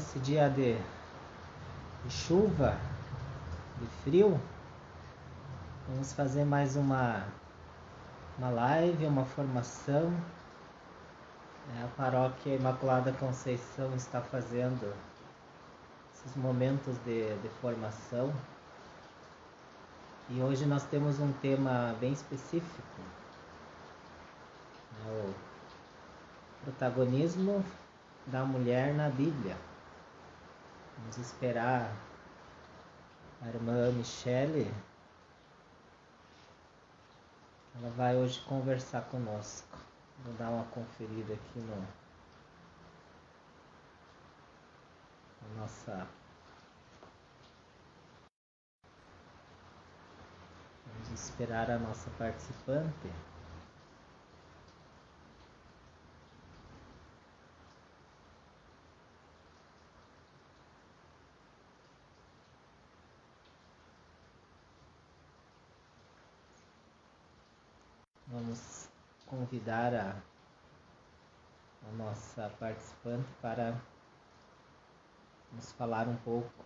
nesse dia de chuva, de frio, vamos fazer mais uma live, uma formação. A Paróquia Imaculada Conceição está fazendo esses momentos de formação. E hoje nós temos um tema bem específico, né? O protagonismo da mulher na Bíblia. Vamos esperar a irmã Michele. Ela vai hoje conversar conosco. Vou dar uma conferida aqui na nossa... Vamos esperar a nossa participante. Vamos convidar a nossa participante para nos falar um pouco.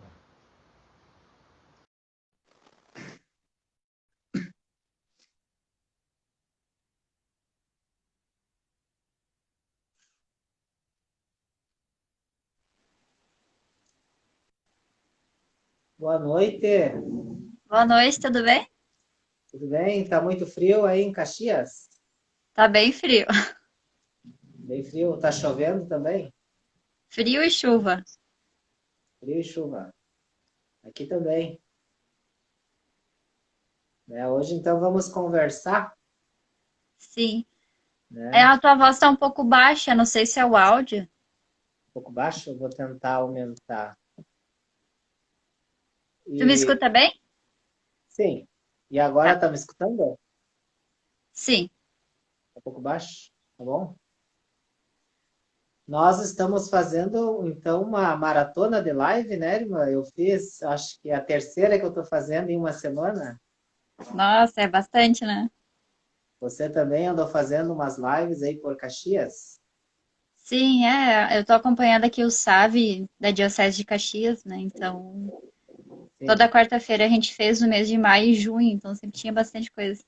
Boa noite, Boa noite, tudo bem? tudo bem? Tá muito frio aí em Caxias? Tá bem frio. Bem frio, tá chovendo também? Frio e chuva. Frio e chuva. Aqui também. Né? Hoje então vamos conversar, Sim. né? A tua voz tá um pouco baixa, não sei se é o áudio. Um pouco baixo, eu vou tentar aumentar. Tu me E escuta bem? sim, e agora Tá. tá me escutando? Sim. Um pouco baixo, tá bom? Nós estamos fazendo então uma maratona de live, né, irmã? Eu fiz, acho que a terceira que eu estou fazendo em uma semana. Nossa, é bastante, né? Você também andou fazendo umas lives aí por Caxias? Sim, eu tô acompanhando aqui o SAV da Diocese de Caxias, né? Então, toda Sim. quarta-feira a gente fez no mês de maio e junho, então sempre tinha bastante coisa.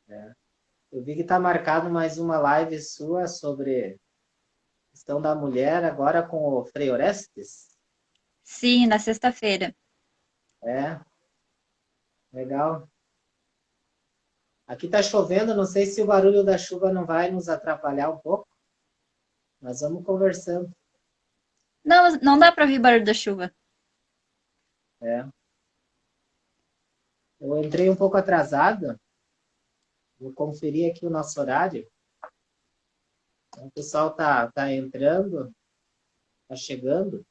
É. Eu vi que está marcado mais uma live sua sobre questão da mulher, agora com o Frei Orestes. Sim, na sexta-feira. É, legal. Aqui está chovendo, não sei se o barulho da chuva não vai nos atrapalhar um pouco, mas vamos conversando. Não, não dá pra ouvir barulho da chuva. É. Eu entrei um pouco atrasado, vou conferir aqui o nosso horário. O pessoal tá entrando, tá chegando.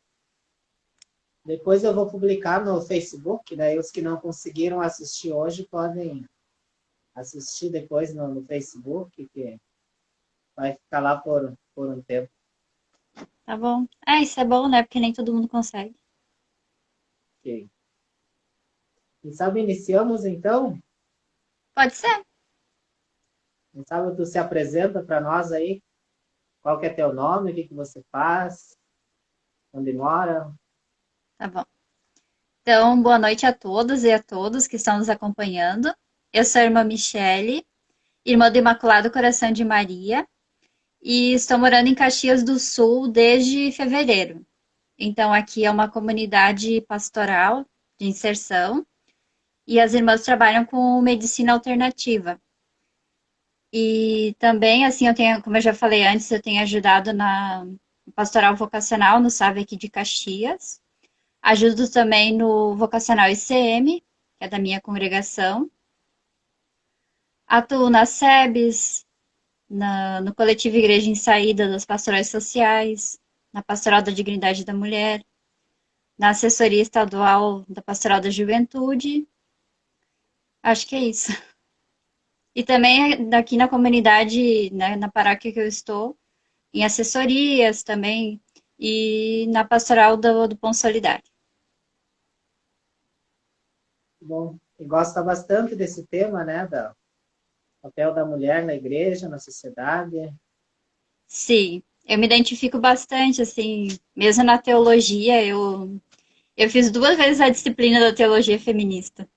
Depois eu vou publicar no Facebook, daí os que não conseguiram assistir hoje podem assistir depois no Facebook, que vai ficar lá por um tempo. Tá bom. Isso é bom, né? Porque nem todo mundo consegue. Ok. Quem sabe iniciamos então? Pode ser? Quem sabe tu se apresenta para nós aí? Qual que é teu nome? O que que você faz? Onde mora? Tá bom. Então, boa noite a todas e a todos que estão nos acompanhando. Eu sou a irmã Michele, irmã do Imaculado Coração de Maria, e estou morando em Caxias do Sul desde fevereiro. Então, aqui é uma comunidade pastoral de inserção e as irmãs trabalham com medicina alternativa. E também, assim, eu tenho, como eu já falei antes, eu tenho ajudado na pastoral vocacional no SAV aqui de Caxias. Ajudo também no vocacional ICM, que é da minha congregação. Atuo na SEBS, no coletivo Igreja em Saída das Pastorais Sociais, na Pastoral da Dignidade da Mulher, na assessoria estadual da Pastoral da Juventude. Acho que é isso. E também aqui na comunidade, né, na paróquia que eu estou, em assessorias também, e na pastoral do Pão Solidário. Bom, e gosta bastante desse tema, né? Do papel da mulher na igreja, na sociedade. Sim. Eu me identifico bastante, assim, mesmo na teologia, eu fiz 2 vezes a disciplina da teologia feminista.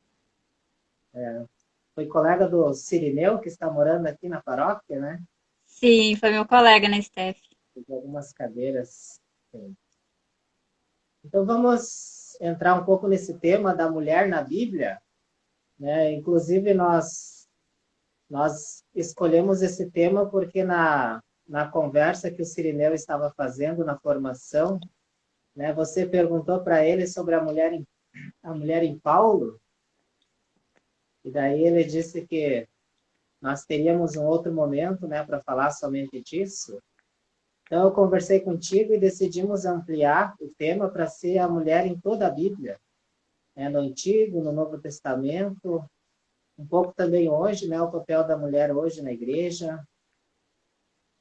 Foi colega do Cirineu, que está morando aqui na paróquia, né? Sim, foi meu colega na STF. Teve algumas cadeiras. Sim. Então vamos entrar um pouco nesse tema da mulher na Bíblia, né? Inclusive nós escolhemos esse tema porque na conversa que o Cirineu estava fazendo na formação, né, você perguntou para ele sobre a mulher em Paulo, e daí ele disse que nós teríamos um outro momento, né, para falar somente disso. Então eu conversei contigo e decidimos ampliar o tema para ser a mulher em toda a Bíblia, né, no Antigo, no Novo Testamento, um pouco também hoje, né, o papel da mulher hoje na igreja.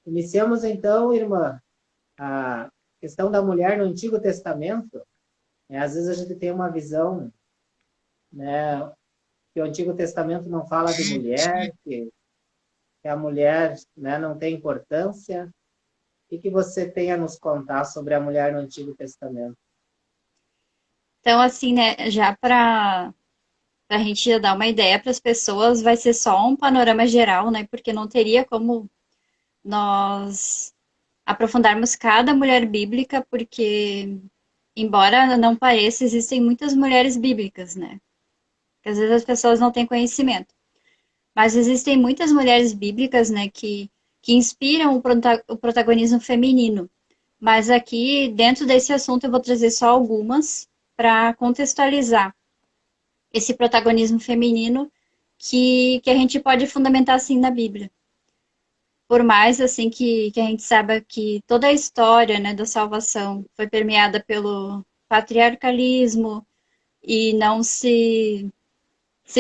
Iniciamos então, irmã, a questão da mulher no Antigo Testamento. Às vezes a gente tem uma visão, né, que o Antigo Testamento não fala de mulher, que a mulher, né, não tem importância. O que você tem a nos contar sobre a mulher no Antigo Testamento? Então, assim, né, já para a gente já dar uma ideia para as pessoas, vai ser só um panorama geral, né? Porque não teria como nós aprofundarmos cada mulher bíblica, porque, embora não pareça, existem muitas mulheres bíblicas, né? Que às vezes as pessoas não têm conhecimento. Mas existem muitas mulheres bíblicas, né, que inspiram o protagonismo feminino. Mas aqui, dentro desse assunto, eu vou trazer só algumas para contextualizar esse protagonismo feminino que a gente pode fundamentar assim na Bíblia. Por mais assim que a gente saiba que toda a história, né, da salvação foi permeada pelo patriarcalismo e não se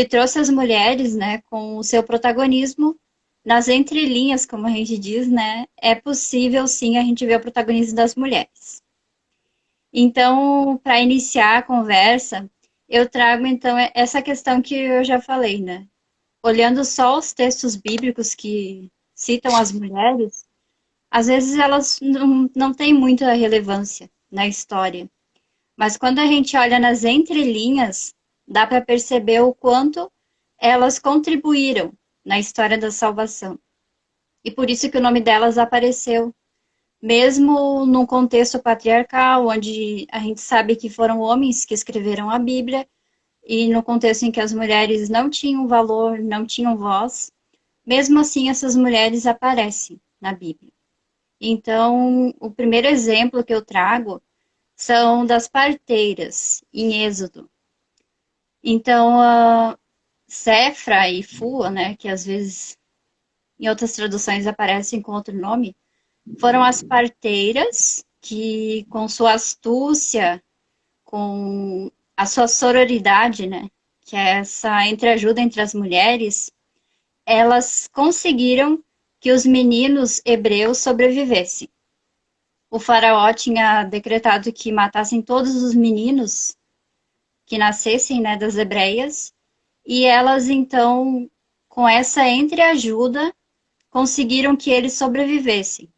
trouxe as mulheres, né, com o seu protagonismo nas entrelinhas, como a gente diz, né, é possível sim a gente ver o protagonismo das mulheres. Então, para iniciar a conversa, eu trago então essa questão que eu já falei, né? Olhando só os textos bíblicos que citam as mulheres, às vezes elas não têm muita relevância na história. Mas quando a gente olha nas entrelinhas, dá para perceber o quanto elas contribuíram na história da salvação. E por isso que o nome delas apareceu, mesmo num contexto patriarcal, onde a gente sabe que foram homens que escreveram a Bíblia, e no contexto em que as mulheres não tinham valor, não tinham voz, mesmo assim essas mulheres aparecem na Bíblia. Então, o primeiro exemplo que eu trago são das parteiras, em Êxodo. Então, Sefra e Fua, né, que às vezes em outras traduções aparecem com outro nome, foram as parteiras que, com sua astúcia, com a sua sororidade, né, que é essa entreajuda entre as mulheres, elas conseguiram que os meninos hebreus sobrevivessem. O faraó tinha decretado que matassem todos os meninos que nascessem, né, das hebreias, e elas então, com essa entreajuda, conseguiram que eles sobrevivessem.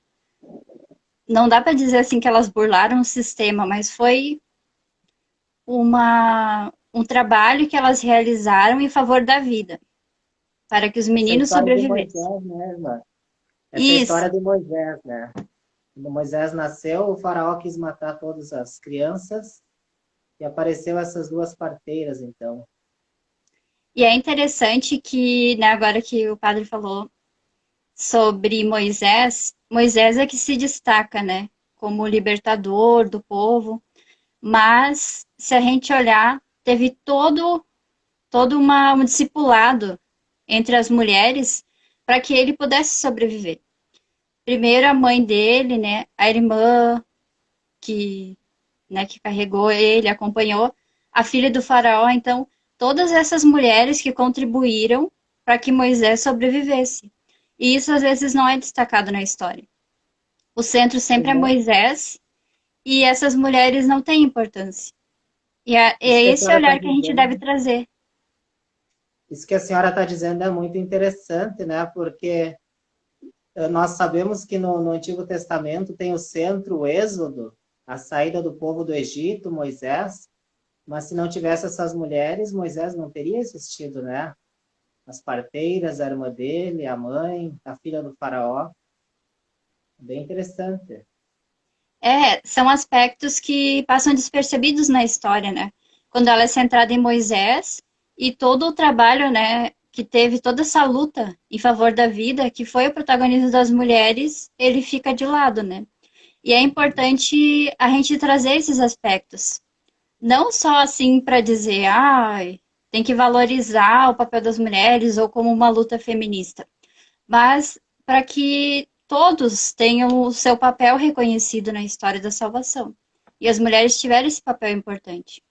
Não dá para dizer assim que elas burlaram o sistema, mas foi um trabalho que elas realizaram em favor da vida, para que os Essa é a meninos história de sobrevivessem. Moisés, né, irmã? Essa é a Isso, história de Moisés, né? Quando Moisés nasceu, o faraó quis matar todas as crianças e apareceu essas duas parteiras, então. e é interessante que, né, agora que o padre falou sobre Moisés, Moisés é que se destaca, né, como libertador do povo, mas se a gente olhar, teve todo um discipulado entre as mulheres para que ele pudesse sobreviver. Primeiro a mãe dele, né, a irmã que, né, que carregou ele, acompanhou, a filha do faraó, então todas essas mulheres que contribuíram para que Moisés sobrevivesse. E isso às vezes não é destacado na história. O centro sempre é Irmã, Moisés e essas mulheres não têm importância. E isso é que a esse senhora está olhar que a gente deve dizendo, trazer. isso que a senhora está dizendo é muito interessante, né? Porque nós sabemos que no Antigo Testamento tem o centro, o Êxodo, a saída do povo do Egito, Moisés, mas se não tivesse essas mulheres, Moisés não teria existido, né? As parteiras, a irmã dele, a mãe, a filha do faraó. Bem interessante. São aspectos que passam despercebidos na história, né? Quando ela é centrada em Moisés e todo o trabalho, né, que teve toda essa luta em favor da vida, que foi o protagonismo das mulheres, ele fica de lado, né? E é importante a gente trazer esses aspectos. Não só assim para dizer, tem que valorizar o papel das mulheres ou como uma luta feminista, mas para que todos tenham o seu papel reconhecido na história da salvação. E as mulheres tiveram esse papel importante.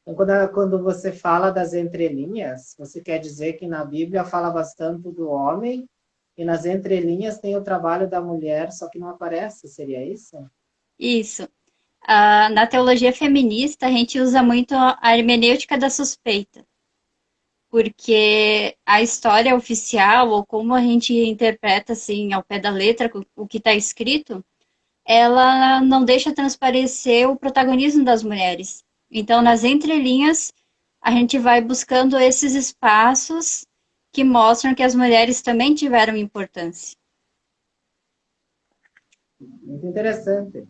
Então, quando você fala das entrelinhas, você quer dizer que na Bíblia fala bastante do homem e nas entrelinhas tem o trabalho da mulher, só que não aparece, seria isso? Isso. Na teologia feminista, a gente usa muito a hermenêutica da suspeita, porque a história oficial, ou como a gente interpreta assim, ao pé da letra, o que está escrito, ela não deixa transparecer o protagonismo das mulheres. Então, nas entrelinhas, a gente vai buscando esses espaços que mostram que as mulheres também tiveram importância. Muito interessante.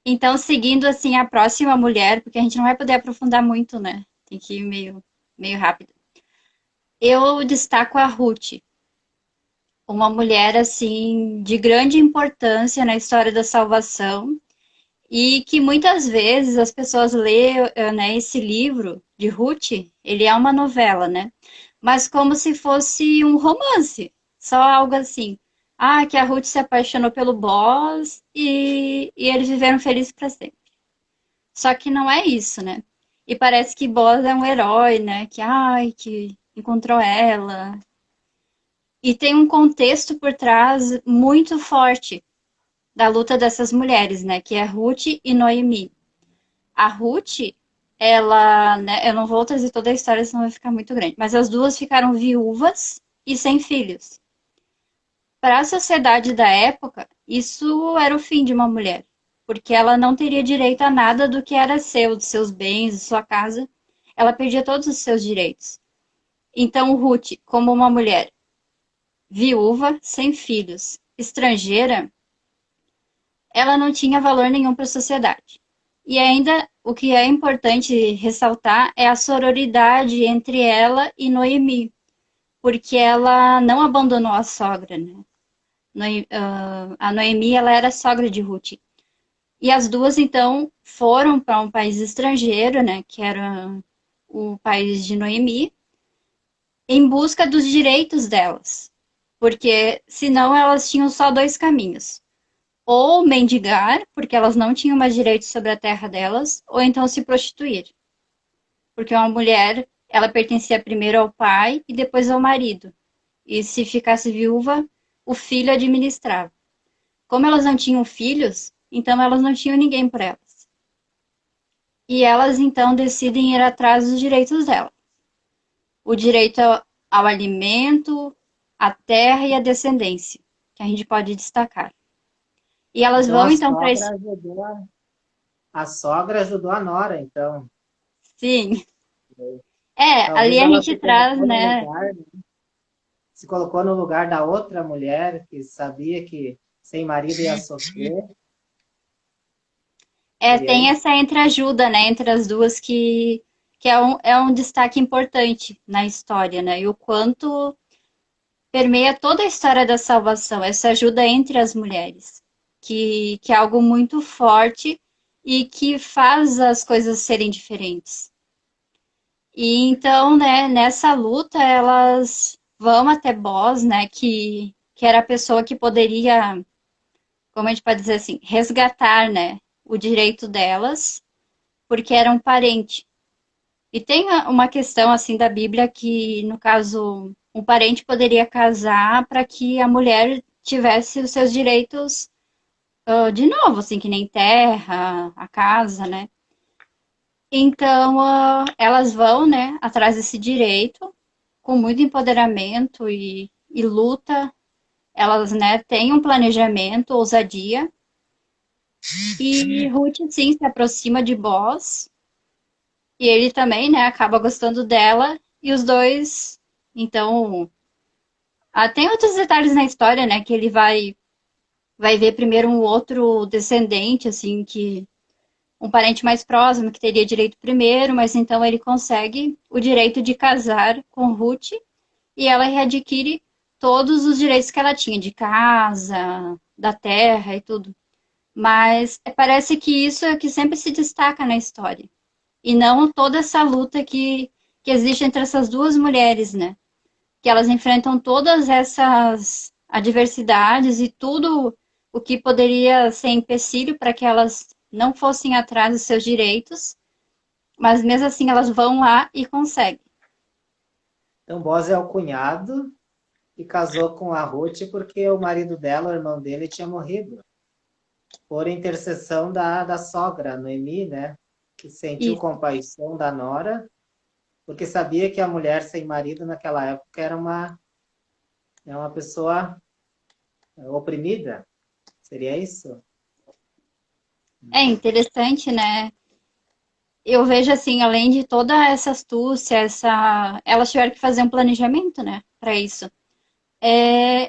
Então, seguindo assim a próxima mulher, porque a gente não vai poder aprofundar muito, né? Tem que ir meio rápido. Eu destaco a Ruth, uma mulher assim de grande importância na história da salvação e que muitas vezes as pessoas lêem, né, esse livro de Ruth, ele é uma novela, né? Mas como se fosse um romance, só algo assim. Que a Ruth se apaixonou pelo Boaz e eles viveram felizes para sempre. Só que não é isso, né? E parece que Boaz é um herói, né? Que encontrou ela. E tem um contexto por trás muito forte da luta dessas mulheres, né? Que é Ruth e Noemi. A Ruth, ela, né? Eu não vou trazer toda a história, senão vai ficar muito grande. Mas as duas ficaram viúvas e sem filhos. Para a sociedade da época, isso era o fim de uma mulher, porque ela não teria direito a nada do que era seu, dos seus bens, de sua casa. Ela perdia todos os seus direitos. Então, Ruth, como uma mulher viúva, sem filhos, estrangeira, ela não tinha valor nenhum para a sociedade. E ainda o que é importante ressaltar é a sororidade entre ela e Noemi, porque ela não abandonou a sogra, né? A Noemi, ela era sogra de Ruth. E as duas, então, foram para um país estrangeiro, né, que era o país de Noemi, em busca dos direitos delas. Porque senão elas tinham só dois caminhos. Ou mendigar, porque elas não tinham mais direitos sobre a terra delas, ou então se prostituir. Porque uma mulher, ela pertencia primeiro ao pai e depois ao marido. E se ficasse viúva, o filho administrava. Como elas não tinham filhos, então elas não tinham ninguém por elas. E elas então decidem ir atrás dos direitos delas. O direito ao alimento, à terra e à descendência, que a gente pode destacar. E elas Então vão então para esse. A sogra ajudou a nora, então. Sim. Ali Talvez a ela gente se traz, colocou no né? lugar, né? Se colocou no lugar da outra mulher que sabia que sem marido ia sofrer. Seria Tem isso? essa entreajuda, né, entre as duas que é um destaque importante na história, né? E o quanto permeia toda a história da salvação, essa ajuda entre as mulheres, que é algo muito forte e que faz as coisas serem diferentes. E então, né, nessa luta, elas vão até Boz, né, que era a pessoa que poderia, como a gente pode dizer assim, resgatar, né, o direito delas, porque era um parente. E tem uma questão assim da Bíblia que, no caso, um parente poderia casar para que a mulher tivesse os seus direitos de novo, assim, que nem terra, a casa, né? Então, elas vão, né, atrás desse direito com muito empoderamento e luta. Elas, né, têm um planejamento, ousadia. E Ruth, sim, se aproxima de Boaz. E ele também, né, acaba gostando dela. E os dois, então... tem outros detalhes na história, né, que ele vai ver primeiro um outro descendente, assim, que um parente mais próximo que teria direito primeiro, mas então ele consegue o direito de casar com Ruth e ela readquire todos os direitos que ela tinha de casa, da terra e tudo. Mas parece que isso é o que sempre se destaca na história. E não toda essa luta que existe entre essas duas mulheres, né? Que elas enfrentam todas essas adversidades e tudo o que poderia ser empecilho para que elas não fossem atrás dos seus direitos, mas mesmo assim elas vão lá e conseguem. Então, Boaz é o cunhado e casou com a Ruth porque o marido dela, o irmão dele, tinha morrido. Por intercessão da sogra, Noemi, né? Que sentiu E compaixão da nora, porque sabia que a mulher sem marido naquela época é uma pessoa oprimida. Seria isso? é interessante, né? Eu vejo assim, além de toda essa astúcia, elas tiveram que fazer um planejamento, né, para isso.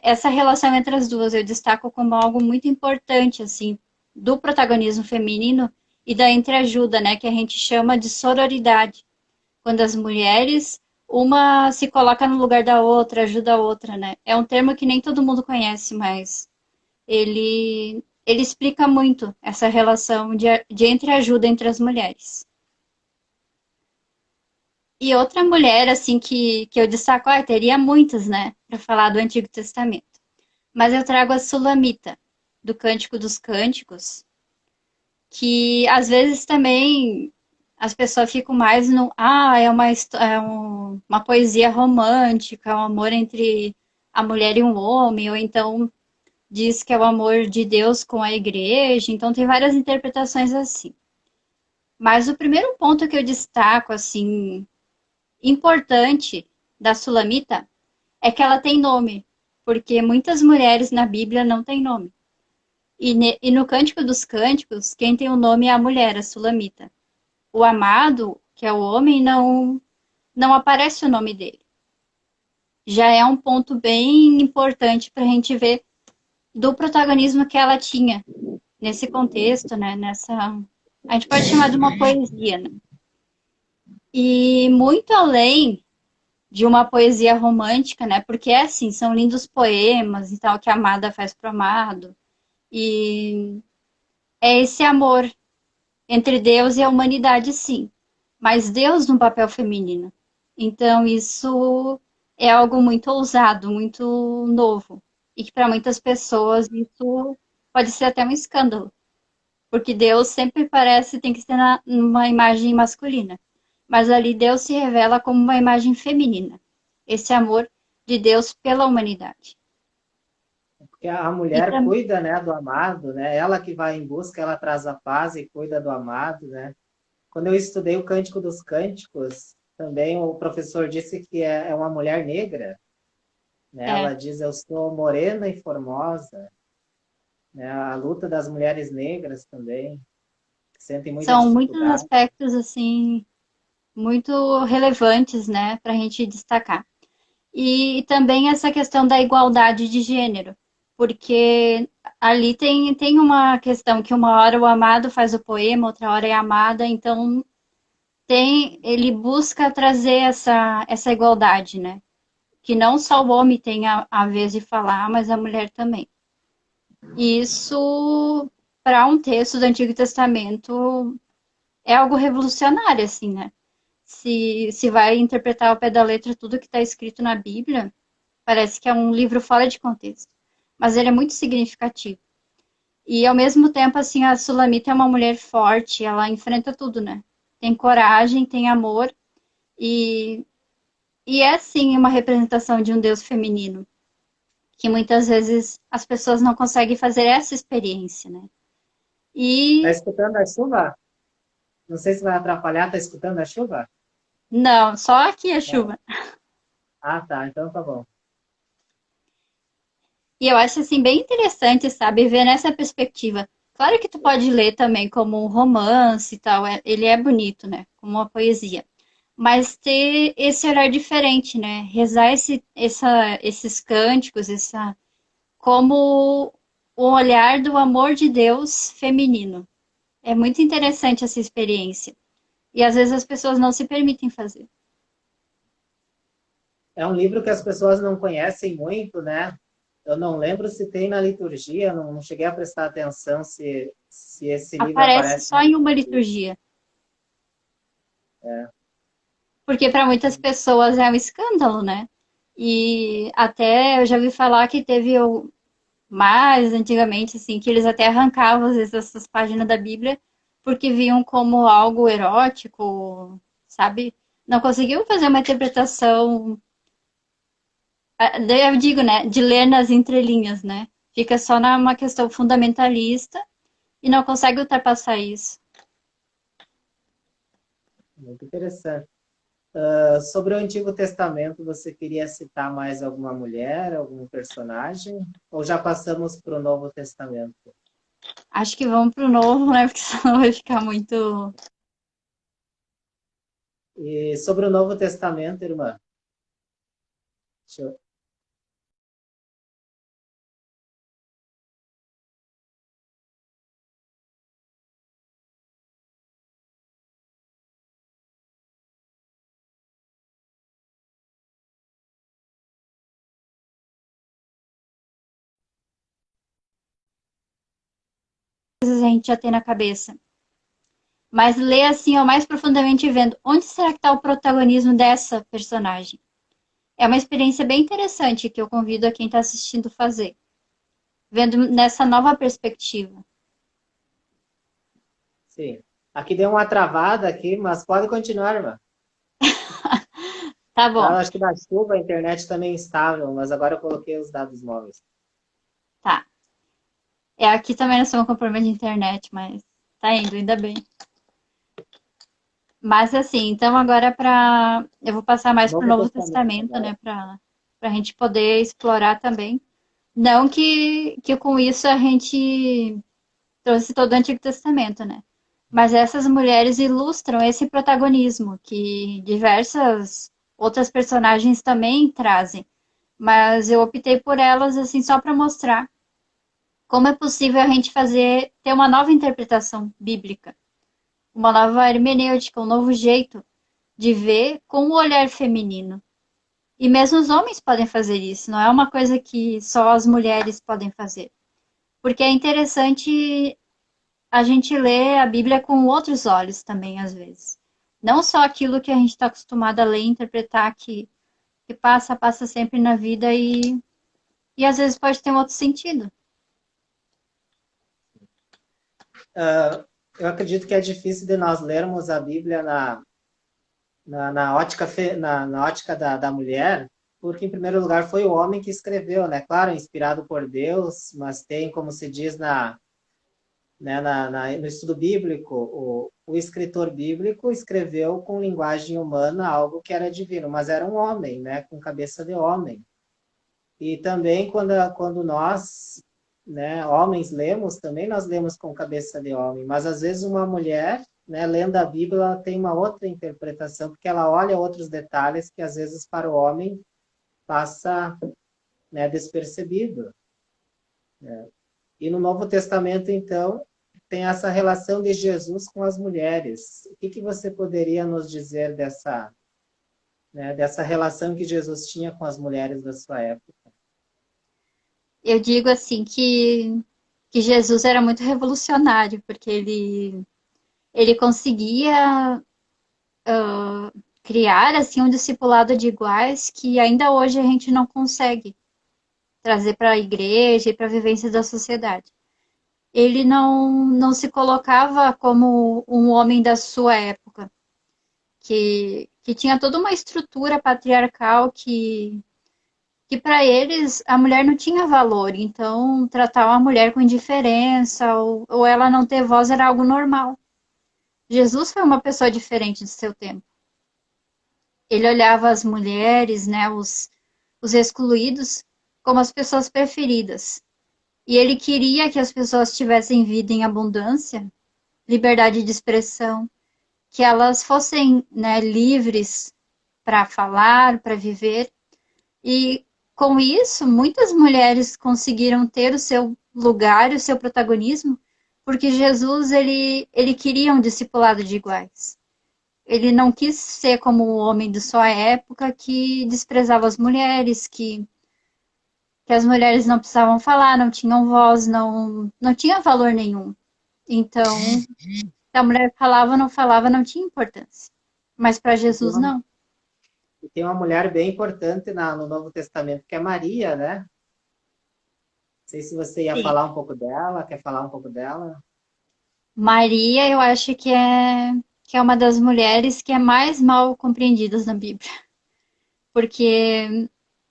Essa relação entre as duas eu destaco como algo muito importante, assim, do protagonismo feminino e da entreajuda, né, que a gente chama de sororidade, quando as mulheres uma se coloca no lugar da outra, ajuda a outra, né? É um termo que nem todo mundo conhece, mas ele explica muito essa relação de entreajuda entre as mulheres. E outra mulher, assim, que eu destaco, teria muitas, né, para falar do Antigo Testamento. Mas eu trago a Sulamita, do Cântico dos Cânticos, que às vezes também as pessoas ficam mais no. Uma poesia romântica, um amor entre a mulher e um homem, ou então diz que é o amor de Deus com a igreja, então tem várias interpretações assim. Mas o primeiro ponto que eu destaco, assim, importante da Sulamita é que ela tem nome, porque muitas mulheres na Bíblia não têm nome. E no Cântico dos Cânticos, quem tem o nome é a mulher, a Sulamita. O amado, que é o homem, não aparece o nome dele. Já é um ponto bem importante para a gente ver do protagonismo que ela tinha nesse contexto, né? A gente pode chamar de uma poesia, né? E muito além de uma poesia romântica, né? Porque é assim, são lindos poemas e tal que a amada faz pro amado. E é esse amor entre Deus e a humanidade, sim. Mas Deus no papel feminino. Então, isso é algo muito ousado, muito novo. E que para muitas pessoas isso pode ser até um escândalo. Porque Deus sempre parece tem que ser numa imagem masculina. Mas ali Deus se revela como uma imagem feminina. Esse amor de Deus pela humanidade. Porque a E mulher também cuida, né, do amado, né? Ela que vai em busca, ela traz a paz e cuida do amado, né? Quando eu estudei o Cântico dos Cânticos, também o professor disse que é uma mulher negra, né? é, Ela diz, eu sou morena e formosa, né? A luta das mulheres negras também, que sentem muita são muitos dificuldade. aspectos assim muito relevantes, né, para a gente destacar. E também essa questão da igualdade de gênero, porque ali tem uma questão que uma hora o amado faz o poema, outra hora é a amada, então ele busca trazer essa igualdade, né? Que não só o homem tem a vez de falar, mas a mulher também. E isso, para um texto do Antigo Testamento, é algo revolucionário, assim, né? Se vai interpretar ao pé da letra tudo que está escrito na Bíblia, parece que é um livro fora de contexto. Mas ele é muito significativo. E ao mesmo tempo, assim, a Sulamita é uma mulher forte, ela enfrenta tudo, né? Tem coragem, tem amor e, e é sim uma representação de um Deus feminino, que muitas vezes as pessoas não conseguem fazer essa experiência, né? Tá E escutando a chuva? Não sei se vai atrapalhar, tá escutando a chuva? não, só aqui a Não. chuva. Ah, tá, então tá bom. E eu acho assim bem interessante, sabe, ver nessa perspectiva. Claro que tu pode ler também como um romance e tal, ele é bonito, né, como uma poesia. Mas ter esse olhar diferente, né, rezar esses cânticos, como o olhar do amor de Deus feminino. É muito interessante essa experiência. E às vezes as pessoas não se permitem fazer. É um livro que as pessoas não conhecem muito, né? Eu não lembro se tem na liturgia, não cheguei a prestar atenção se esse livro Aparece aparece só na em uma liturgia. liturgia. Porque para muitas pessoas é um escândalo, né? E até eu já vi falar que teve mais antigamente, assim, que eles até arrancavam às vezes essas páginas da Bíblia porque viam como algo erótico, sabe? Não conseguiam fazer uma interpretação, daí eu digo, né, de ler nas entrelinhas, né? Fica só numa questão fundamentalista e não consegue ultrapassar isso. Muito interessante. Sobre o Antigo Testamento, você queria citar mais alguma mulher, algum personagem? Ou já passamos para o Novo Testamento? Acho que vamos pro novo, né? Porque senão vai ficar muito. E sobre o Novo Testamento, irmã? Deixa eu... Coisas a gente já tem na cabeça. Mas ler assim, ó, mais profundamente vendo onde será que está o protagonismo dessa personagem. É uma experiência bem interessante que eu convido a quem está assistindo fazer, vendo nessa nova perspectiva. Sim. Aqui deu uma travada aqui, mas pode continuar, irmã. Tá Tá, bom, acho que da chuva a internet também é instável, mas agora eu coloquei os dados móveis. tá. É, aqui também nós estamos com problema de internet, mas tá indo, ainda bem. Mas assim, então agora para eu vou passar mais para o Novo Novo Testamento Testamento, agora. né, para a gente poder explorar também. Não que com isso a gente trouxe todo o Antigo Testamento, né? Mas essas mulheres ilustram esse protagonismo que diversas outras personagens também trazem. Mas eu optei por elas assim só para mostrar como é possível a gente ter uma nova interpretação bíblica, uma nova hermenêutica, um novo jeito de ver com o olhar feminino. E mesmo os homens podem fazer isso, não é uma coisa que só as mulheres podem fazer. Porque é interessante a gente ler a Bíblia com outros olhos também, às vezes. Não só aquilo que a gente está acostumado a ler e interpretar que passa sempre na vida e às vezes pode ter um outro sentido. Eu acredito que é difícil de nós lermos a Bíblia na ótica, na ótica da mulher, porque, em primeiro lugar, foi o homem que escreveu, né? Claro, inspirado por Deus, mas tem, como se diz no estudo bíblico, o escritor bíblico escreveu com linguagem humana algo que era divino, mas era um homem, né? Com cabeça de homem. E também quando nós, né, homens lemos, também nós lemos com cabeça de homem, mas às vezes uma mulher, né, lendo a Bíblia, ela tem uma outra interpretação, porque ela olha outros detalhes que às vezes para o homem passa, né, despercebido. E no Novo Testamento, então, tem essa relação de Jesus com as mulheres. O que você poderia nos dizer dessa relação que Jesus tinha com as mulheres da sua época? Eu digo assim que Jesus era muito revolucionário, porque ele conseguia criar assim um discipulado de iguais que ainda hoje a gente não consegue trazer para a igreja e para a vivência da sociedade. Ele não se colocava como um homem da sua época, que tinha toda uma estrutura patriarcal que para eles a mulher não tinha valor, então tratar uma mulher com indiferença ou ela não ter voz era algo normal. Jesus foi uma pessoa diferente do seu tempo. Ele olhava as mulheres, né, os excluídos, como as pessoas preferidas. E ele queria que as pessoas tivessem vida em abundância, liberdade de expressão, que elas fossem, né, livres para falar, para viver. E com isso, muitas mulheres conseguiram ter o seu lugar, o seu protagonismo, porque Jesus ele queria um discipulado de iguais. Ele não quis ser como o homem de sua época que desprezava as mulheres, que as mulheres não precisavam falar, não tinham voz, não tinha valor nenhum. Então, se a mulher falava ou não falava, não tinha importância. Mas para E tem Jesus, uma, não. e tem uma mulher bem importante no Novo Testamento, que é Maria, né? Não sei se você ia Sim. falar um pouco dela, quer falar um pouco dela? Maria, eu acho que é uma das mulheres que é mais mal compreendidas na Bíblia. Porque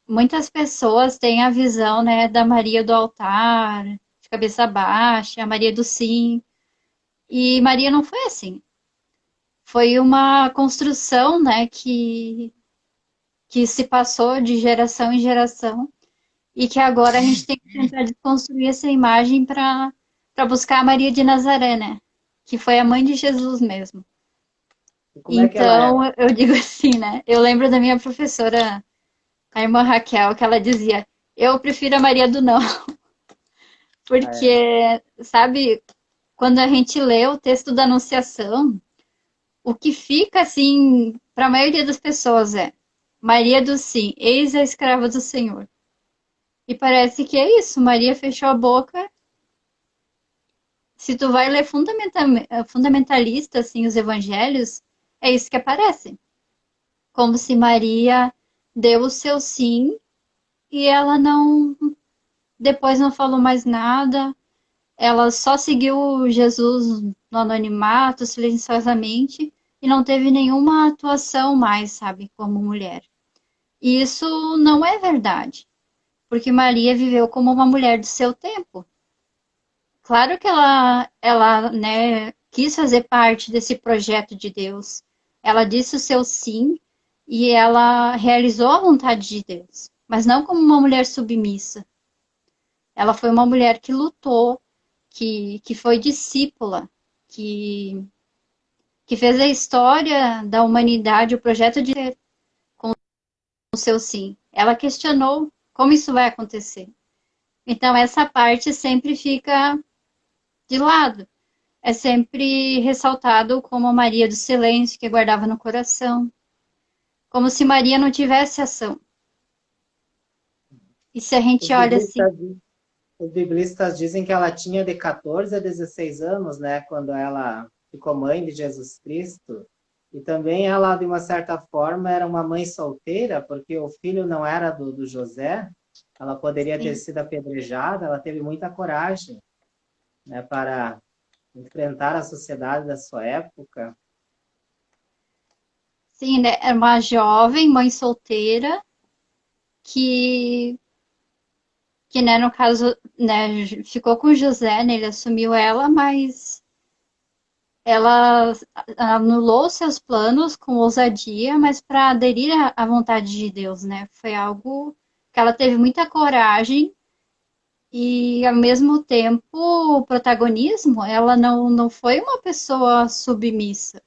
muitas pessoas têm a visão, né, da Maria do altar, de cabeça baixa, a Maria do sim. E Maria não foi assim. Foi uma construção, né, que se passou de geração em geração e que agora a gente tem que tentar desconstruir essa imagem para buscar a Maria de Nazaré, né? Que foi a mãe de Jesus mesmo. E como é que ela Então, era? eu digo assim, né? Eu lembro da minha professora, a irmã Raquel, que ela dizia: eu prefiro a Maria do não, É, porque, sabe, quando a gente lê o texto da Anunciação, o que fica assim para a maioria das pessoas é Maria do sim, eis a escrava do Senhor. E parece que é isso, Maria fechou a boca. Se tu vai ler fundamentalista, assim, os evangelhos, é isso que aparece. Como se Maria deu o seu sim e ela não, depois não falou mais nada. Ela só seguiu Jesus no anonimato, silenciosamente, e não teve nenhuma atuação mais, sabe, como mulher. E isso não é verdade, porque Maria viveu como uma mulher do seu tempo. Claro que ela, né, quis fazer parte desse projeto de Deus. Ela disse o seu sim e ela realizou a vontade de Deus, mas não como uma mulher submissa. Ela foi uma mulher que lutou, que foi discípula, que, que fez a história da humanidade, o projeto de Deus com o seu sim. Ela questionou como isso vai acontecer. Então, essa parte sempre fica de lado. É sempre ressaltado como a Maria do silêncio que guardava no coração, como se Maria não tivesse ação. E se a Os gente olha assim, biblistas, os biblistas dizem que ela tinha de 14 a 16 anos, né, quando ela ficou mãe de Jesus Cristo. E também ela, de uma certa forma, era uma mãe solteira, porque o filho não era do José. Ela poderia ter sim, sido apedrejada. Ela teve muita coragem, né, para enfrentar a sociedade da sua época. sim, né, é uma jovem mãe solteira que, que né, no caso, né, ficou com José, né, ele assumiu ela, mas ela anulou seus planos com ousadia, mas para aderir à vontade de Deus, né? Foi algo que ela teve muita coragem e, ao mesmo tempo, o protagonismo, ela não foi uma pessoa submissa.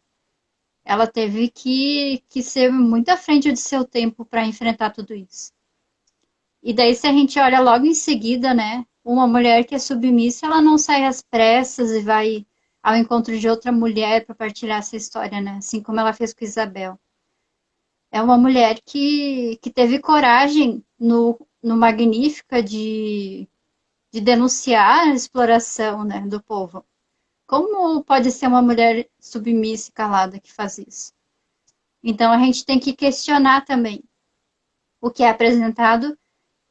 Ela teve que ser muito à frente do seu tempo para enfrentar tudo isso. E daí, se a gente olha logo em seguida, né? Uma mulher que é submissa, ela não sai às pressas e vai ao encontro de outra mulher para partilhar essa história, né? Assim como ela fez com Isabel. É uma mulher que teve coragem no Magnífica de denunciar a exploração, né, do povo. Como pode ser uma mulher submissa e calada que faz isso? Então a gente tem que questionar também o que é apresentado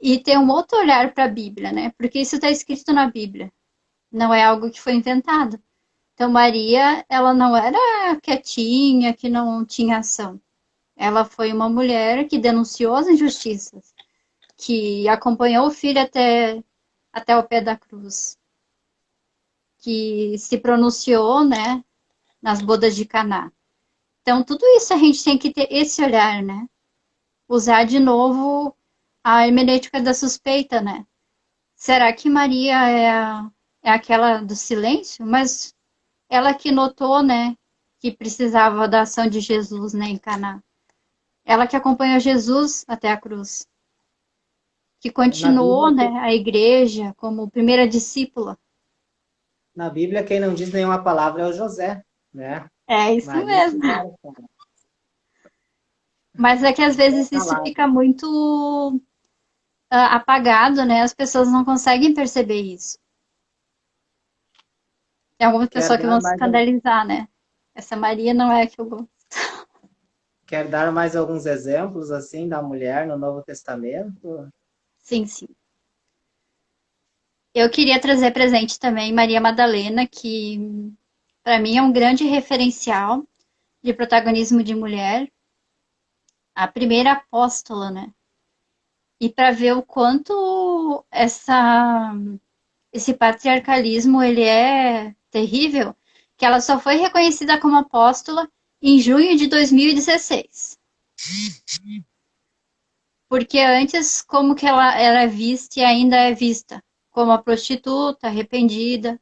e ter um outro olhar para a Bíblia, né? Porque isso está escrito na Bíblia, não é algo que foi inventado. Então Maria, ela não era quietinha, que não tinha ação. Ela foi uma mulher que denunciou as injustiças, que acompanhou o filho até o pé da cruz, que se pronunciou, né, nas bodas de Caná. Então, tudo isso a gente tem que ter esse olhar, né? Usar de novo a hermenêutica da suspeita, né? Será que Maria é aquela do silêncio? Mas ela que notou, né, que precisava da ação de Jesus, né, em Caná. Ela que acompanhou Jesus até a cruz, que Na continuou, Bíblia, né, a igreja como primeira discípula. na Bíblia, quem não diz nenhuma palavra é o José, né? É isso Maria mesmo. ficaram Mas é que às vezes isso calados. fica muito apagado, né? As pessoas não conseguem perceber isso. Tem algumas Quer pessoas que vão dar se mais, escandalizar, né? Essa Maria não é a que eu gosto. quer dar mais alguns exemplos assim da mulher no Novo Testamento? Sim, sim. Eu queria trazer presente também Maria Madalena, que para mim é um grande referencial de protagonismo de mulher, a primeira apóstola, né? E para ver o quanto esse patriarcalismo ele é terrível, que ela só foi reconhecida como apóstola em junho de 2016. Porque antes, como que ela era vista e ainda é vista? Como a prostituta, arrependida,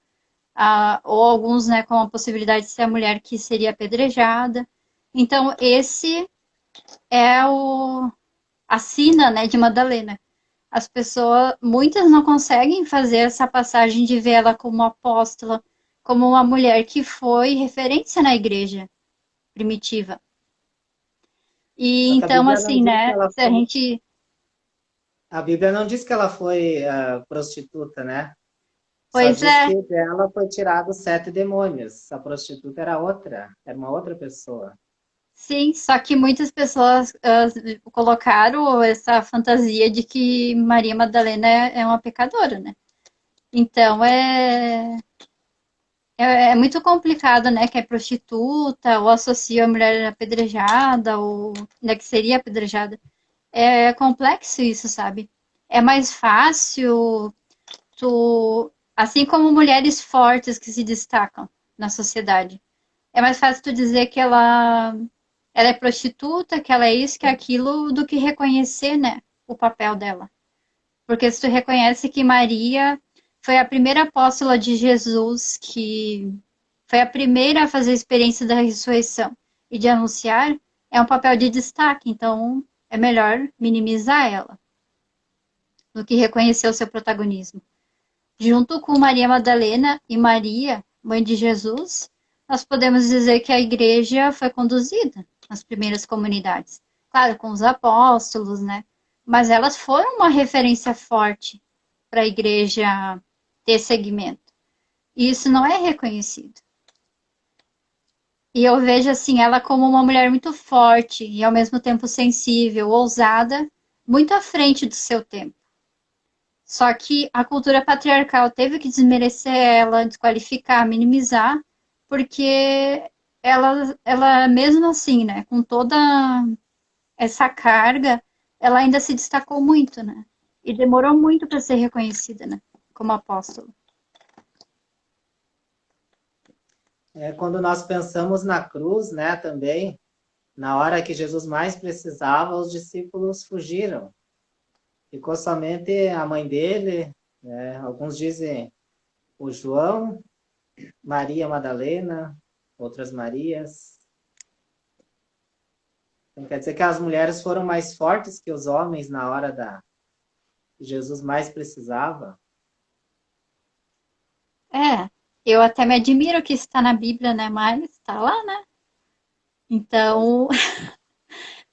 ou alguns, né, com a possibilidade de ser a mulher que seria apedrejada. Então, esse é a sina, né, de Madalena. As pessoas, muitas não conseguem fazer essa passagem de ver ela como apóstola, como uma mulher que foi referência na igreja primitiva. E Só que a então, Bíblia não assim, diz que né, ela se a foi, gente. a Bíblia não diz que ela foi prostituta, né? Só Pois diz é, que dela foi tirado 7 demônios. A prostituta era outra, era uma outra pessoa. sim, só que muitas pessoas colocaram essa fantasia de que Maria Madalena é uma pecadora, né? Então é muito complicado, né? Que é prostituta, ou associa a mulher apedrejada, ou né, que seria apedrejada. É complexo isso, sabe? É mais fácil assim como mulheres fortes que se destacam na sociedade. É mais fácil tu dizer que ela é prostituta, que ela é isso, que é aquilo, do que reconhecer, né, o papel dela. Porque se tu reconhece que Maria foi a primeira apóstola de Jesus, que foi a primeira a fazer a experiência da ressurreição e de anunciar, é um papel de destaque. Então, é melhor minimizar ela do que reconhecer o seu protagonismo. Junto com Maria Madalena e Maria, mãe de Jesus, nós podemos dizer que a igreja foi conduzida nas primeiras comunidades. Claro, com os apóstolos, né? Mas elas foram uma referência forte para a igreja ter segmento. E isso não é reconhecido. E eu vejo assim ela como uma mulher muito forte e ao mesmo tempo sensível, ousada, muito à frente do seu tempo. Só que a cultura patriarcal teve que desmerecer ela, desqualificar, minimizar, porque ela mesmo assim, né, com toda essa carga, ela ainda se destacou muito, né? E demorou muito para ser reconhecida, né, como apóstola. Quando nós pensamos na cruz, né, também, na hora que Jesus mais precisava, os discípulos fugiram. Ficou somente a mãe dele, né? Alguns dizem o João, Maria Madalena, outras Marias. Então, quer dizer que as mulheres foram mais fortes que os homens na hora que Jesus mais precisava. É, eu até me admiro que está na Bíblia, né, mas está lá, né? Pois Então,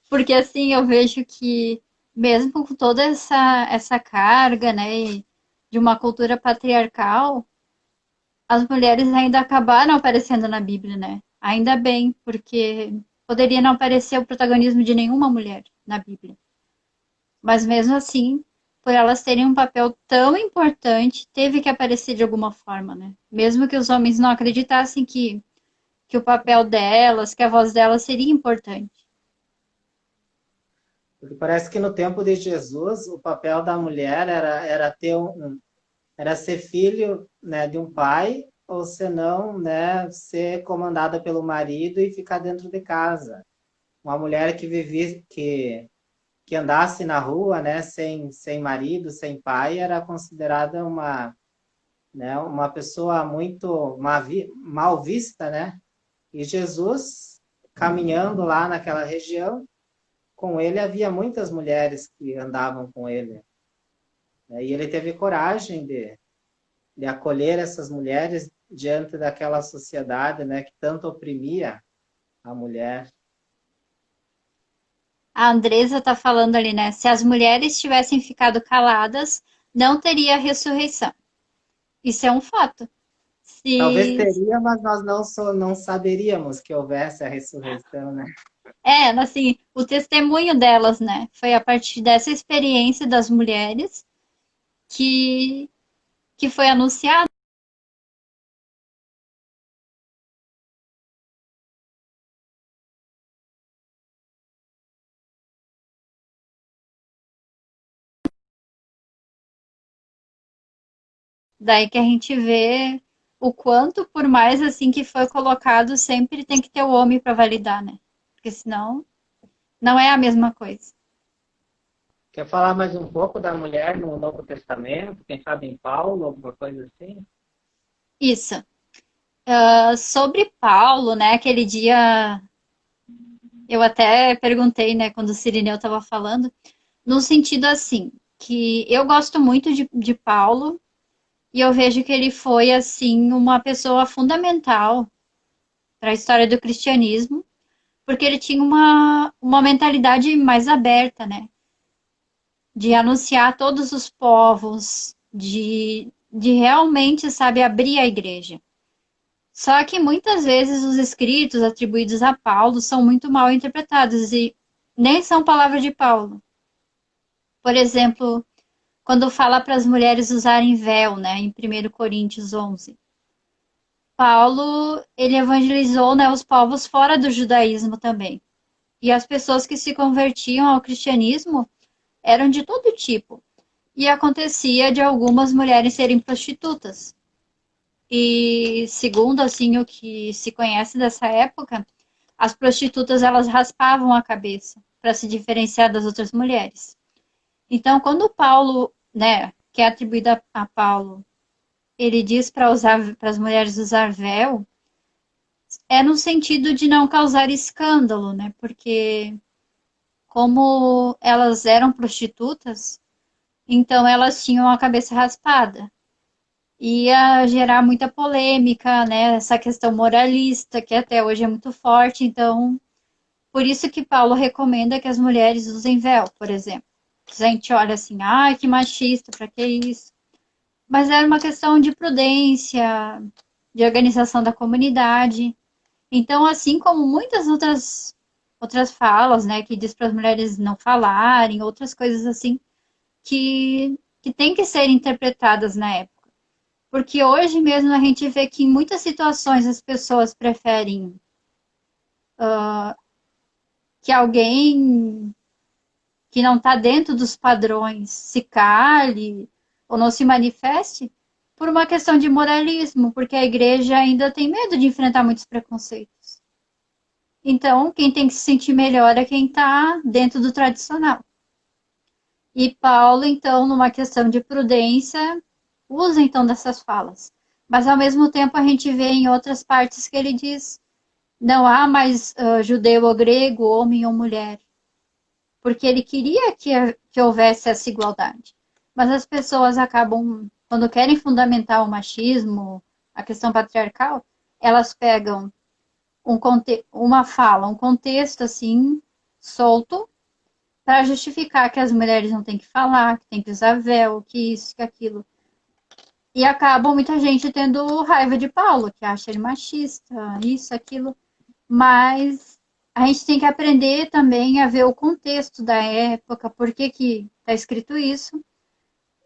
porque assim eu vejo que mesmo com toda essa carga, né, de uma cultura patriarcal, as mulheres ainda acabaram aparecendo na Bíblia, né? Ainda bem, porque poderia não aparecer o protagonismo de nenhuma mulher na Bíblia. Mas mesmo assim, por elas terem um papel tão importante, teve que aparecer de alguma forma, né? Mesmo que os homens não acreditassem que o papel delas, que a voz delas seria importante. porque parece que no tempo de Jesus, o papel da mulher era ter era ser filho, né, de um pai, ou senão, né, ser comandada pelo marido e ficar dentro de casa. Uma mulher que vivia, que que andasse na rua, né, sem marido, sem pai, era considerada né, uma pessoa muito mal vista, né? E Jesus, caminhando lá naquela região, com ele havia muitas mulheres que andavam com ele, né? E ele teve coragem de acolher essas mulheres diante daquela sociedade, né, que tanto oprimia a mulher. A Andresa está falando ali, né? Se as mulheres tivessem ficado caladas, não teria ressurreição. Isso é um fato. Talvez Se teria, mas nós não saberíamos que houvesse a ressurreição, né? assim, o testemunho delas, né? Foi a partir dessa experiência das mulheres que que foi anunciado. Daí que a gente vê o quanto, por mais assim que foi colocado, sempre tem que ter o homem para validar, né? Porque senão não é a mesma coisa. Quer falar mais um pouco da mulher no Novo Testamento? Quem sabe em Paulo, alguma coisa assim? Isso. Sobre Paulo, né? Aquele dia eu até perguntei, né, quando o Cirineu estava falando, no sentido assim, que eu gosto muito de Paulo e eu vejo que ele foi, assim, uma pessoa fundamental para a história do cristianismo, porque ele tinha uma mentalidade mais aberta, né? De anunciar a todos os povos, de realmente, sabe, abrir a igreja. Só que muitas vezes os escritos atribuídos a Paulo são muito mal interpretados e nem são palavras de Paulo. Por exemplo, quando fala para as mulheres usarem véu, né, em 1 Coríntios 11. Paulo, ele evangelizou, né, os povos fora do judaísmo também. E as pessoas que se convertiam ao cristianismo eram de todo tipo. E acontecia de algumas mulheres serem prostitutas. E segundo assim o que se conhece dessa época, as prostitutas elas raspavam a cabeça para se diferenciar das outras mulheres. Então, quando Paulo, né, que é atribuído a Paulo, ele diz para as mulheres usar véu, é no sentido de não causar escândalo, né? Porque como elas eram prostitutas, então elas tinham a cabeça raspada. Ia gerar muita polêmica, né? Essa questão moralista, que até hoje é muito forte. Então, por isso que Paulo recomenda que as mulheres usem véu, por exemplo. A gente olha assim, ai, que machista, para que isso? Mas era uma questão de prudência, de organização da comunidade. Então, assim como muitas outras falas, né, que diz para as mulheres não falarem, outras coisas assim, que tem que ser interpretadas na época. Porque hoje mesmo a gente vê que em muitas situações as pessoas preferem que alguém que não está dentro dos padrões se cale ou não se manifeste por uma questão de moralismo, porque a igreja ainda tem medo de enfrentar muitos preconceitos. Então, quem tem que se sentir melhor é quem está dentro do tradicional. E Paulo, então, numa questão de prudência, usa então dessas falas. Mas, ao mesmo tempo, a gente vê em outras partes que ele diz: não há mais judeu ou grego, homem ou mulher. Porque ele queria que houvesse essa igualdade. Mas as pessoas acabam, quando querem fundamentar o machismo, a questão patriarcal, elas pegam uma fala, um contexto assim, solto, para justificar que as mulheres não têm que falar, que tem que usar véu, que isso, que aquilo. E acaba muita gente tendo raiva de Paulo, que acha ele machista, isso, aquilo. Mas a gente tem que aprender também a ver o contexto da época, por que que está escrito isso.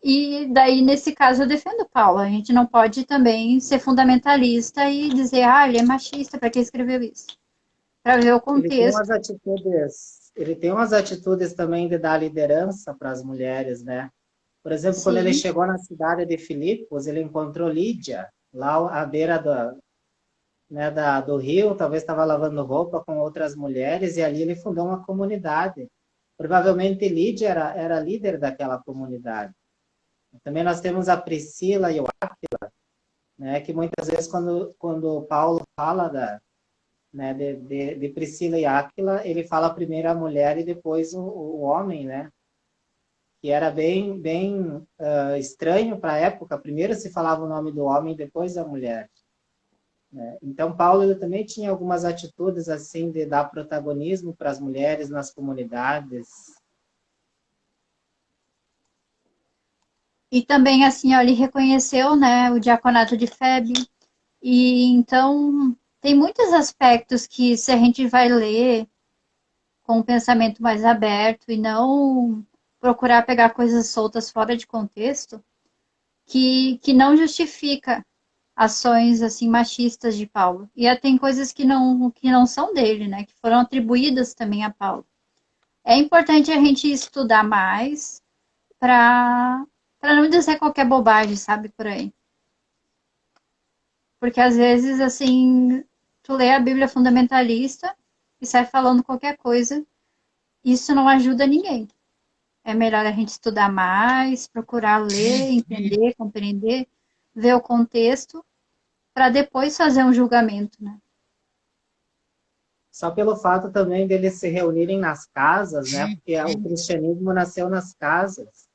E daí, nesse caso, eu defendo Paulo. A gente não pode também ser fundamentalista e dizer, ah, ele é machista, para que escreveu isso? Para ver o contexto. Ele tem umas atitudes também de dar liderança para as mulheres, né? Por exemplo, quando ele Sim, chegou na cidade de Filipos, ele encontrou Lídia, lá à beira do rio, talvez estava lavando roupa com outras mulheres, e ali ele fundou uma comunidade. provavelmente Lídia era líder daquela comunidade. Também nós temos a Priscila e o Áquila, né, que muitas vezes quando Paulo fala né, de Priscila e Áquila, ele fala primeiro a mulher e depois o homem, né? Que era bem estranho para a época. Primeiro se falava o nome do homem, depois da mulher. Né? Então, Paulo ele também tinha algumas atitudes assim de dar protagonismo para as mulheres nas comunidades. E também, assim, ó, ele reconheceu, né, o diaconato de Febe. E então, tem muitos aspectos que, se a gente vai ler com um pensamento mais aberto e não procurar pegar coisas soltas fora de contexto, que não justifica ações assim machistas de Paulo. E tem coisas que não são dele, né, que foram atribuídas também a Paulo. É importante a gente estudar mais para não dizer qualquer bobagem, sabe, por aí. Porque às vezes, assim, tu lê a Bíblia fundamentalista e sai falando qualquer coisa, isso não ajuda ninguém. É melhor a gente estudar mais, procurar ler, entender, compreender, ver o contexto, para depois fazer um julgamento, né? Só pelo fato também deles se reunirem nas casas, né? Porque o cristianismo nasceu nas casas.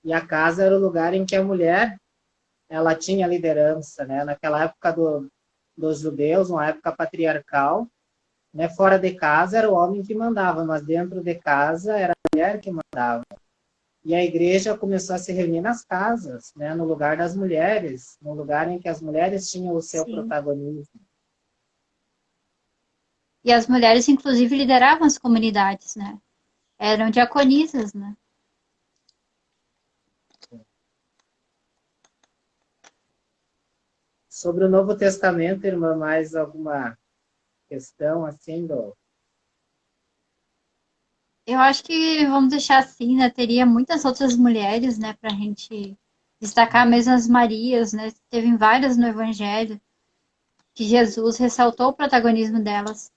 E a casa era o lugar em que a mulher ela tinha liderança, né? Naquela época dos judeus, uma época patriarcal, né? Fora de casa era o homem que mandava, mas dentro de casa era a mulher que mandava. E a igreja começou a se reunir nas casas, né? No lugar das mulheres, no lugar em que as mulheres tinham o seu Sim. protagonismo. E as mulheres, inclusive, lideravam as comunidades, né? Eram diaconisas, né? Sobre o Novo Testamento, irmã, mais alguma questão assim do... Eu acho que vamos deixar assim, né? Teria muitas outras mulheres, né, para a gente destacar, mesmo as Marias, né? Teve várias no Evangelho que Jesus ressaltou o protagonismo delas,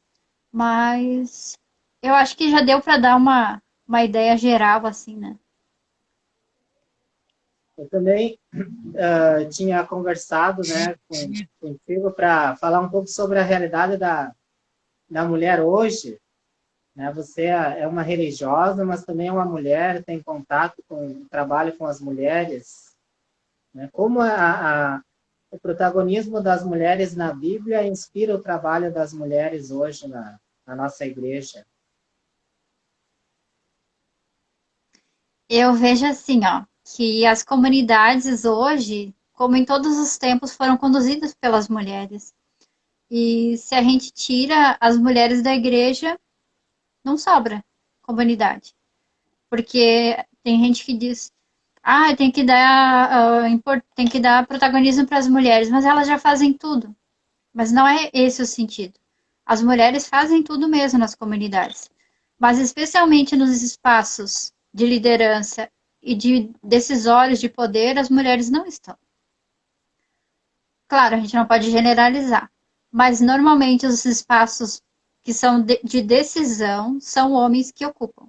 mas eu acho que já deu para dar uma ideia geral, assim, né? Eu também tinha conversado, né, contigo para falar um pouco sobre a realidade da mulher hoje. Né? Você é uma religiosa, mas também é uma mulher, tem contato com trabalho com as mulheres. Né? Como o protagonismo das mulheres na Bíblia inspira o trabalho das mulheres hoje na nossa igreja? Eu vejo assim, ó, que as comunidades hoje, como em todos os tempos, foram conduzidas pelas mulheres. E se a gente tira as mulheres da igreja, não sobra comunidade. Porque tem gente que diz, tem que dar protagonismo para as mulheres, mas elas já fazem tudo. Mas não é esse o sentido. As mulheres fazem tudo mesmo nas comunidades, mas especialmente nos espaços de liderança e de decisórios de poder, as mulheres não estão. Claro, a gente não pode generalizar, mas normalmente os espaços que são de decisão são homens que ocupam.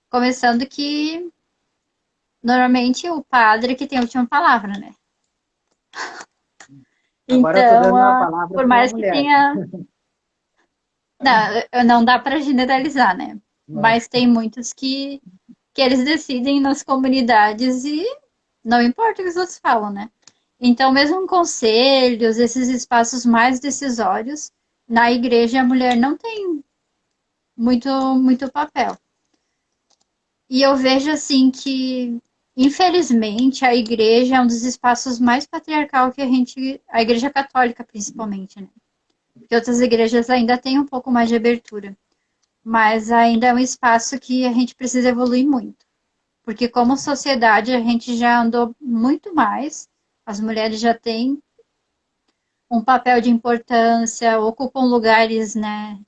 Começando que normalmente o padre que tem a última palavra, né? Agora eu estou Então, dando a palavra por para uma mais que mulher. tenha. Não dá para generalizar, né? Né? Mas tem muitos que eles decidem nas comunidades e não importa o que os outros falam, né? Então, mesmo em conselhos, esses espaços mais decisórios, na igreja a mulher não tem muito papel. E eu vejo assim que, infelizmente, a igreja é um dos espaços mais patriarcal que a igreja católica principalmente, né? Porque outras igrejas ainda têm um pouco mais de abertura, mas ainda é um espaço que a gente precisa evoluir muito. Porque como sociedade a gente já andou muito mais, as mulheres já têm um papel de importância, ocupam lugares, né,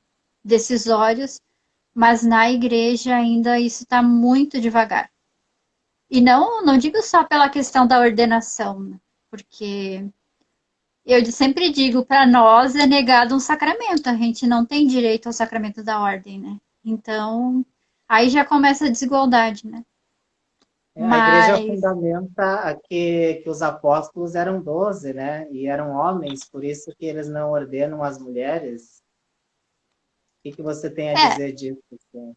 decisórios, mas na igreja ainda isso está muito devagar. E não digo só pela questão da ordenação, né, porque eu sempre digo, para nós é negado um sacramento, a gente não tem direito ao sacramento da ordem, né? Então, Aí já começa a desigualdade, né? A igreja Mas fundamenta que os apóstolos eram 12, né? E eram homens, por isso que eles não ordenam as mulheres. O que você tem a é, dizer disso? Assim?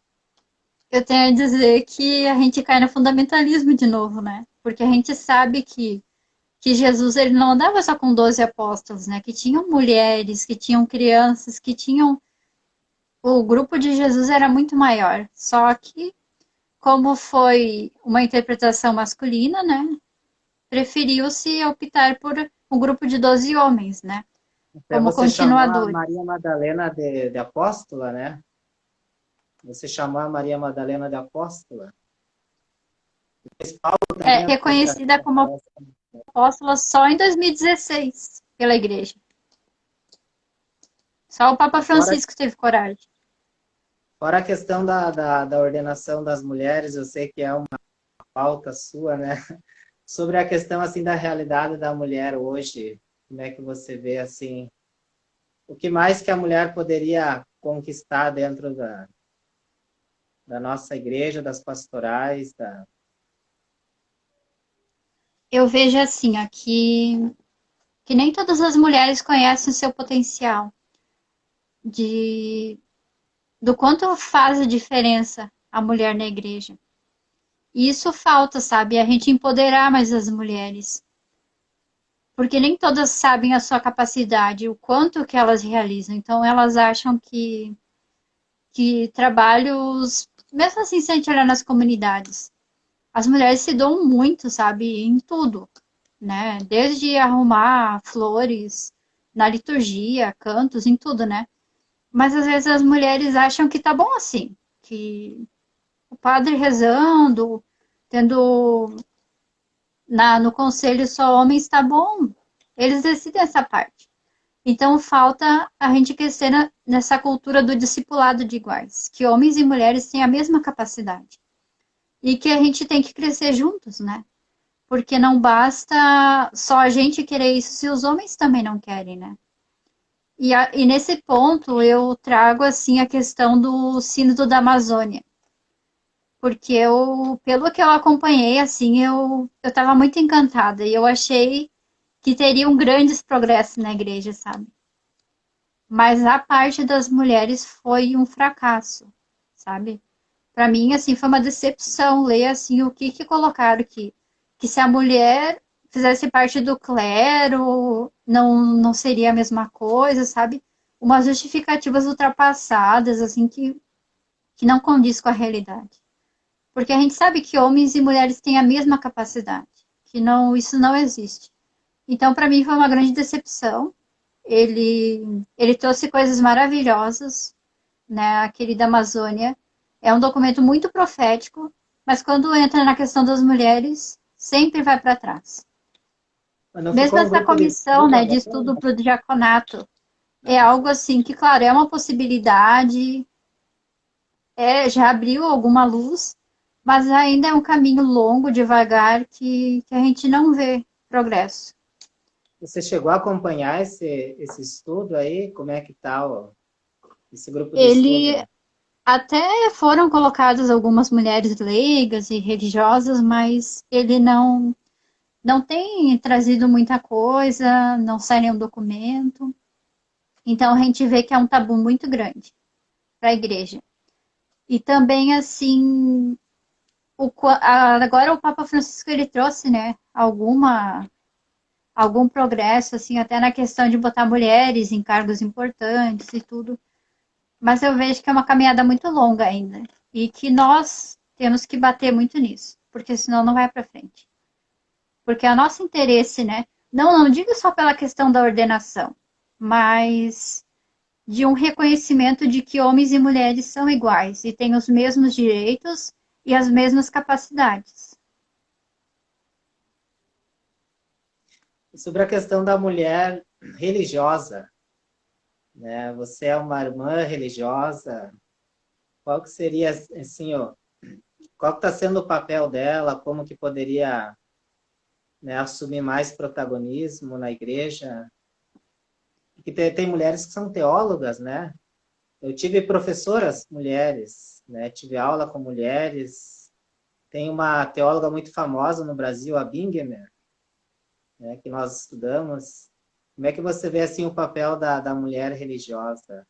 eu tenho a dizer que a gente cai no fundamentalismo de novo, né? Porque a gente sabe que Jesus ele não andava só com 12 apóstolos, né? Que tinham mulheres, que tinham crianças, que tinham. O grupo de Jesus era muito maior. Só que, como foi uma interpretação masculina, né? Preferiu-se optar por um grupo de 12 homens, né? Até Como você chamou a continuadores. Maria Madalena de apóstola, né? Você chamou a Maria Madalena de apóstola. Mas Paulo É também usou reconhecida como apóstola só em 2016 pela igreja. Só o Papa fora, Francisco teve coragem. fora a questão da ordenação das mulheres, eu sei que é uma pauta sua, né? Sobre a questão assim da realidade da mulher hoje, como é que você vê assim, o que mais que a mulher poderia conquistar dentro da nossa igreja, das pastorais, Eu vejo assim, aqui que nem todas as mulheres conhecem o seu potencial, de do quanto faz a diferença a mulher na igreja. E isso falta, sabe? A gente empoderar mais as mulheres. Porque nem todas sabem a sua capacidade, o quanto que elas realizam. Então elas acham que trabalhos, mesmo assim, se a gente olhar nas comunidades, as mulheres se doam muito, sabe? Em tudo, né? Desde arrumar flores na liturgia, cantos, em tudo, né? Mas às vezes as mulheres acham que tá bom assim, que o padre rezando, tendo no conselho só homens está bom. Eles decidem essa parte. Então falta a gente crescer nessa cultura do discipulado de iguais, que homens e mulheres têm a mesma capacidade e que a gente tem que crescer juntos, né? Porque não basta só a gente querer isso se os homens também não querem, né? E nesse ponto eu trago assim a questão do Sínodo da Amazônia, porque pelo que eu acompanhei, assim, eu estava muito encantada e eu achei que teriam grandes progressos na igreja, sabe? Mas a parte das mulheres foi um fracasso, sabe? Para mim, assim, foi uma decepção ler assim o que colocaram aqui, que se a mulher fizesse parte do clero, não seria a mesma coisa, sabe? Umas justificativas ultrapassadas, assim, que não condiz com a realidade. Porque a gente sabe que homens e mulheres têm a mesma capacidade, que não, isso não existe. Então, para mim, foi uma grande decepção. Ele trouxe coisas maravilhosas, né? Aquele da Amazônia. É um documento muito profético, mas quando entra na questão das mulheres, sempre vai para trás. mas não Mesmo ficou um essa grupo de comissão, estudo né, de agora? estudo para o diaconato, é algo assim que, claro, é uma possibilidade, já abriu alguma luz, mas ainda é um caminho longo, devagar, que a gente não vê progresso. Você chegou a acompanhar esse estudo aí? Como é que está esse grupo de Ele estudo? até foram colocadas algumas mulheres leigas e religiosas, mas ele não tem trazido muita coisa, não sai nenhum documento. Então a gente vê que é um tabu muito grande para a igreja. E também assim, agora o Papa Francisco ele trouxe, né, algum progresso assim até na questão de botar mulheres em cargos importantes e tudo. Mas eu vejo que é uma caminhada muito longa ainda e que nós temos que bater muito nisso, porque senão não vai para frente. Porque é o nosso interesse, né? Não digo só pela questão da ordenação, mas de um reconhecimento de que homens e mulheres são iguais e têm os mesmos direitos e as mesmas capacidades. Sobre a questão da mulher religiosa, né? Você é uma irmã religiosa, qual que seria, assim, ó, qual que está sendo o papel dela, como que poderia, né, assumir mais protagonismo na igreja? Porque tem mulheres que são teólogas, né? eu tive professoras mulheres, né? Tive aula com mulheres. Tem uma teóloga muito famosa no Brasil, a Bingemer, né? Que nós estudamos. Como é que você vê assim o papel da mulher religiosa?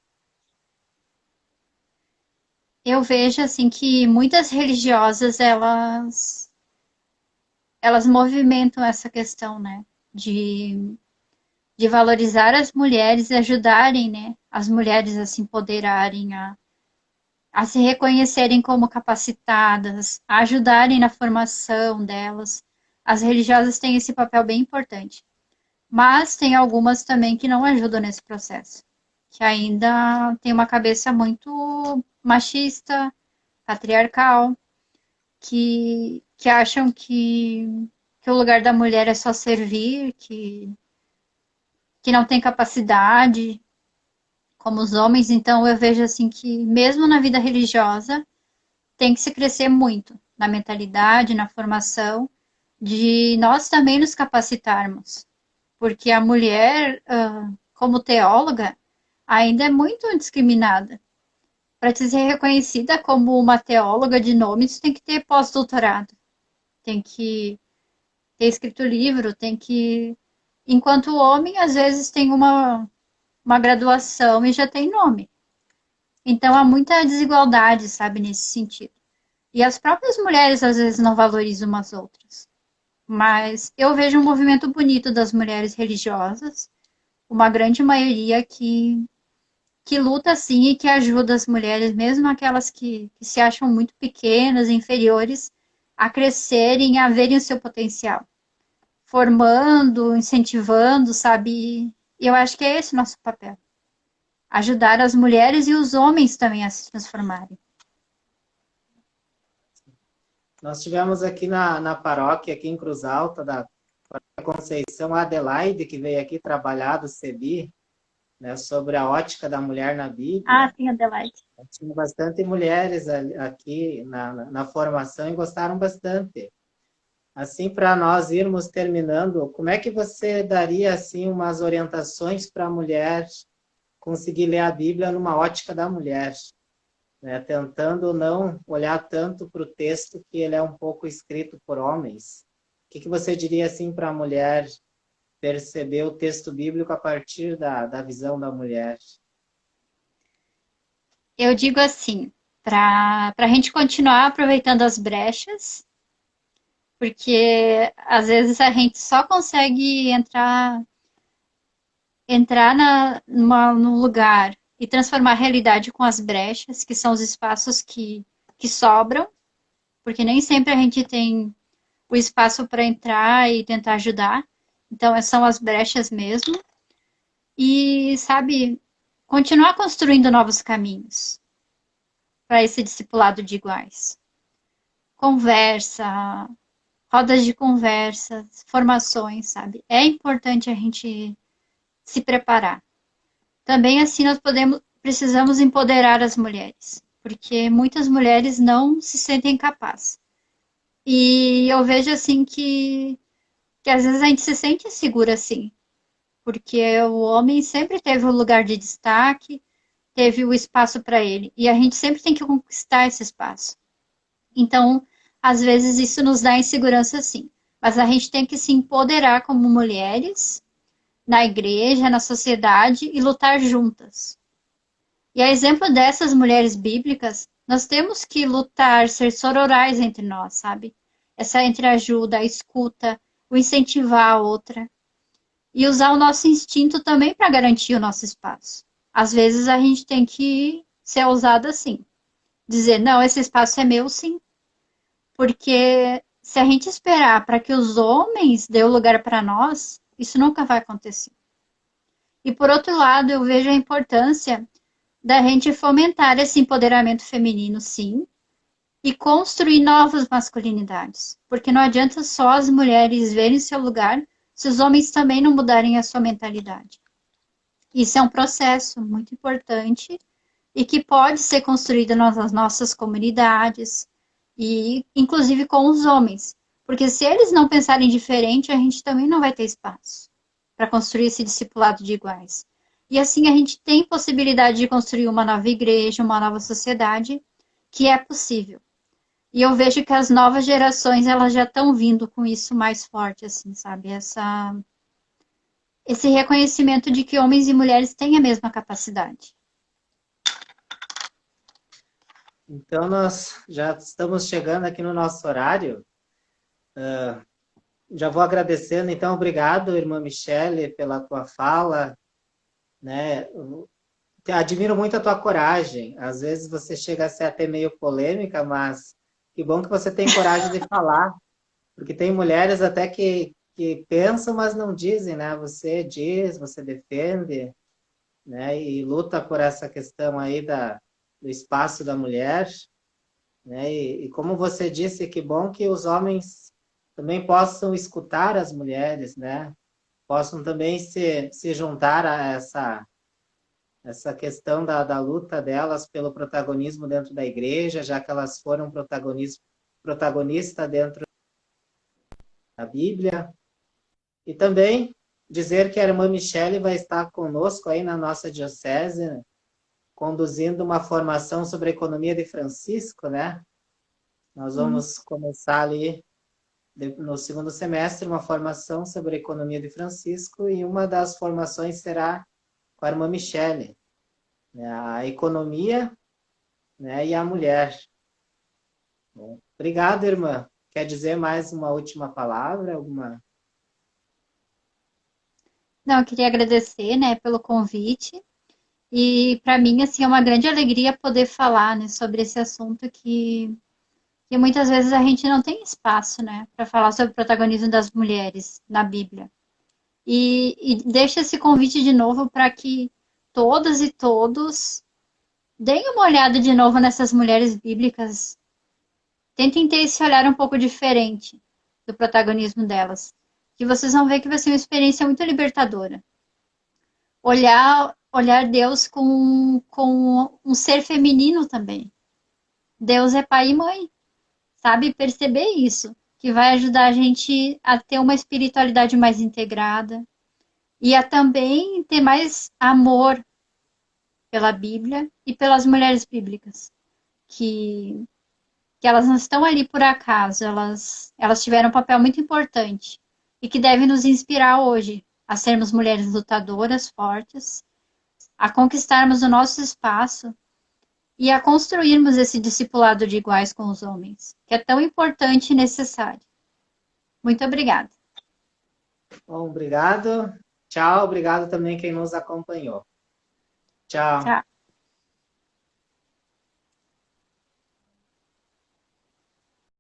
Eu vejo assim que muitas religiosas elas movimentam essa questão, né, de valorizar as mulheres e ajudarem, né, as mulheres a se empoderarem, a se reconhecerem como capacitadas, a ajudarem na formação delas. As religiosas têm esse papel bem importante. Mas tem algumas também que não ajudam nesse processo, que ainda tem uma cabeça muito machista, patriarcal, que acham que o lugar da mulher é só servir, que não tem capacidade, como os homens. Então eu vejo assim que mesmo na vida religiosa tem que se crescer muito na mentalidade, na formação, de nós também nos capacitarmos. Porque a mulher, como teóloga, ainda é muito discriminada. Para te ser reconhecida como uma teóloga de nome, tu tem que ter pós-doutorado, tem que ter escrito livro, tem que. Enquanto o homem, às vezes, tem uma graduação e já tem nome. Então há muita desigualdade, sabe, nesse sentido. E as próprias mulheres, às vezes, não valorizam umas outras. Mas eu vejo um movimento bonito das mulheres religiosas, uma grande maioria que luta sim e que ajuda as mulheres, mesmo aquelas que se acham muito pequenas, inferiores, a crescerem, a verem o seu potencial, formando, incentivando, sabe? E eu acho que é esse o nosso papel. Ajudar as mulheres e os homens também a se transformarem. Nós tivemos aqui na paróquia, aqui em Cruz Alta, da Conceição, a Adelaide, que veio aqui trabalhar do CEBI, né, sobre a ótica da mulher na Ah, Bíblia. sim, Adelaide. Tinha bastante mulheres aqui na formação e gostaram bastante. Assim, para nós irmos terminando, como é que você daria assim umas orientações para a mulher conseguir ler a Bíblia numa ótica da mulher, né? Tentando não olhar tanto para o texto que ele é um pouco escrito por homens. O que você diria assim para a mulher perceber o texto bíblico a partir da visão da mulher? Eu digo assim, para a gente continuar aproveitando as brechas, porque às vezes a gente só consegue entrar num lugar e transformar a realidade com as brechas, que são os espaços que sobram, porque nem sempre a gente tem o espaço para entrar e tentar ajudar. Então, são as brechas mesmo. E, sabe, continuar construindo novos caminhos para esse discipulado de iguais. Conversa, rodas de conversa, formações, sabe? É importante a gente se preparar. Também assim nós precisamos empoderar as mulheres, porque muitas mulheres não se sentem capazes. E eu vejo assim que às vezes a gente se sente insegura assim, porque o homem sempre teve o lugar de destaque, teve o espaço para ele, e a gente sempre tem que conquistar esse espaço. Então, às vezes isso nos dá insegurança sim, mas a gente tem que se empoderar como mulheres na igreja, na sociedade e lutar juntas. E a exemplo dessas mulheres bíblicas, nós temos que lutar, ser sororais entre nós, sabe? Essa entreajuda, a escuta, o incentivar a outra. E usar o nosso instinto também para garantir o nosso espaço. Às vezes a gente tem que ser ousada assim. Dizer, não, esse espaço é meu sim. Porque se a gente esperar para que os homens dêem o lugar para nós, isso nunca vai acontecer. E por outro lado, eu vejo a importância da gente fomentar esse empoderamento feminino, sim, e construir novas masculinidades. Porque não adianta só as mulheres verem seu lugar se os homens também não mudarem a sua mentalidade. Isso é um processo muito importante e que pode ser construído nas nossas comunidades e, inclusive, com os homens. Porque se eles não pensarem diferente, a gente também não vai ter espaço para construir esse discipulado de iguais. E assim a gente tem possibilidade de construir uma nova igreja, uma nova sociedade, que é possível. E eu vejo que as novas gerações, elas já estão vindo com isso mais forte, assim, sabe? Esse reconhecimento de que homens e mulheres têm a mesma capacidade. Então, nós já estamos chegando aqui no nosso horário. Já vou agradecendo, então, obrigado, irmã Michele, pela tua fala, né? Admiro muito a tua coragem. Às vezes você chega a ser até meio polêmica, mas que bom que você tem coragem de falar, porque tem mulheres até que pensam, mas não dizem, né? Você diz, você defende, né? E luta por essa questão aí do espaço da mulher, né? E como você disse, que bom que os homens também possam escutar as mulheres, né? Possam também se juntar a essa questão da luta delas pelo protagonismo dentro da igreja, já que elas foram protagonista dentro da Bíblia. E também dizer que a irmã Michele vai estar conosco aí na nossa diocese, né, conduzindo uma formação sobre a economia de Francisco, né? Nós vamos começar ali no segundo semestre uma formação sobre a economia de Francisco e uma das formações será com a irmã Michele, né? A economia, né, e a mulher. Bom, obrigado, irmã. Quer dizer mais uma última palavra? Alguma? Não, eu queria agradecer, né, pelo convite. E para mim, assim, é uma grande alegria poder falar, né, sobre esse assunto que muitas vezes a gente não tem espaço, né, para falar sobre o protagonismo das mulheres na Bíblia. E deixo esse convite de novo para que todas e todos deem uma olhada de novo nessas mulheres bíblicas. Tentem ter esse olhar um pouco diferente do protagonismo delas. Que vocês vão ver que vai ser uma experiência muito libertadora. Olhar Deus com um ser feminino também. Deus é pai e mãe, sabe? Perceber isso, que vai ajudar a gente a ter uma espiritualidade mais integrada e a também ter mais amor pela Bíblia e pelas mulheres bíblicas, que, que elas não estão ali por acaso, elas tiveram um papel muito importante e que deve nos inspirar hoje a sermos mulheres lutadoras, fortes, a conquistarmos o nosso espaço e a construirmos esse discipulado de iguais com os homens, que é tão importante e necessário. Muito obrigada. Bom, obrigado. Tchau, obrigado também quem nos acompanhou. Tchau. Tchau.